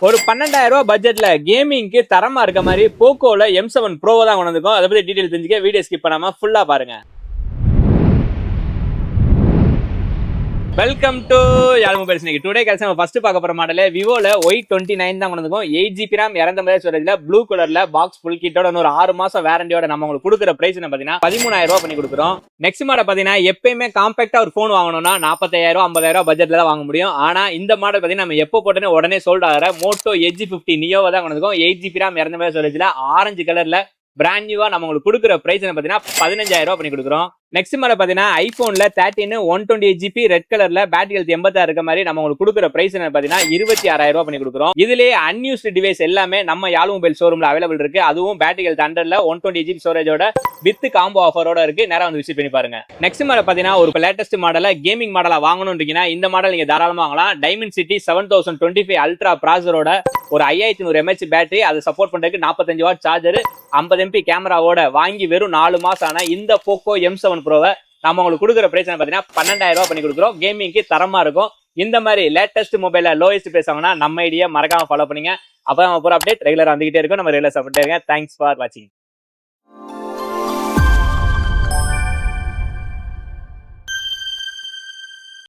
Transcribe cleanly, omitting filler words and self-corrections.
ஒரு 12,000 ரூபாய் பட்ஜெட்ல கேமிங்க்கு தரமா இருக்க மாதிரி போக்கோல M7 Pro தான் கொண்டு வந்திருக்கோம். அதை பத்தி டீடைல் தெரிஞ்சுக்க வீடியோ ஸ்கிப் பண்ணாம ஃபுல்லா பாருங்க. Welcome to Yaazh mobiles. இன்னைக்கு டுடே கால்ஸ் நம்ம ஃபர்ஸ்ட் பார்க்க போற மாடல் விவோல Y29 தான் கொண்டு வந்திருக்கோம். 8GB RAM 250 ஸ்டோரேஜ்ல ப்ளூ கலர்ல பாக்ஸ் ஃபுல் கிட்டோட ஒரு 6 மாசம் வாரண்டியோட நம்ம உங்களுக்கு கொடுக்குற பிரைஸ் என்ன பாத்தீங்கன்னா 13,000 ரூபாய் பண்ணி கொடுக்குறோம். நெக்ஸ்ட் மாடல் பாத்தீங்கன்னா எப்பயுமே காம்பாக்டா ஒரு போன் வாங்கணும்னா 40,000 50,000 பட்ஜெட்ல தான் வாங்க முடியும். ஆனா இந்த மாடல் பாத்தீங்கன்னா நம்ம எப்போ போட்டோன்னே உடனே சோல்ட் ஆகிற மோட்டோ Edge 50 நியோவை தான் கொண்டு வந்திருக்கோம். 8GB RAM 250 ஸ்டோரேஜ்ல ஆரஞ்சு கலர்ல பிராண்ட் நியூவா நம்ம உங்களுக்கு கொடுக்குற பிரைஸ் என்ன பாத்தீங்கன்னா 15,000 ரூபாய் பண்ணி கொடுக்குறோம். நெக்ஸ்ட் மேல பாத்தீங்கன்னா ஐபோன்ல 13 128GB ரெட் கலர்ல பேட்டரி ஹெல்த் 86 இருக்க மாதிரி நம்ம உங்களுக்கு கொடுக்குற பிரைஸ் என்ன பாத்தீங்கன்னா 26,000 ரூபாய் பண்ணி கொடுக்குறோம். இதுலயே அன்யூஸ்டு டிவைஸ் எல்லாமே நம்ம யாழ் மொபைல் ஷோரூம்ல அவைலபிள் இருக்கு. அதுவும் பேட்டரி ஹெல்த் 100ல 128GB ஸ்டோரேஜோட வித் காம்போ ஆஃபரோட இருக்கு. நேரா வந்து விசிட் பண்ணி பாருங்க. நெக்ஸ்ட் மேல பாத்தீங்கன்னா ஒரு லேட்டஸ்ட் மாடல கேமிங் மாடலா வாங்கணும்ன்றீங்கன்னா இந்த மாடல் நீங்க தாராளமா வாங்கலாம். டைமண்ட் சிட்டி 7025 அல்ட்ரா ப்ராசரோட ஒரு 5100 mAh பேட்டரி, அதை சப்போர்ட் பண்றதுக்கு 45 வாட் சார்ஜர், 50 MP கேமராவோட வாங்கி வெறும் 4 மாசம் ஆன இந்த போக்கோ M7 Pro-வை நம்ம உங்களுக்கு கொடுக்குற பிரைஸ் பாத்தீங்கன்னா 12,000 ரூபாய் பண்ணி கொடுக்குறோம். கேமிங்க்கு தரமா இருக்கும். இந்த மாதிரி லேட்டஸ்ட் மொபைல லோயஸ்ட் பிரைஸ் வாங்கினா நம்ம ஐடியா மறக்காம ஃபாலோ பண்ணுங்க. அப்பதான் நம்ம போற அப்டேட் ரெகுலரா வந்துகிட்டே இருக்கும். நம்ம ரெகுலர் சப்போர்ட் இருங்க. தேங்க்ஸ் ஃபார் வாட்சிங்.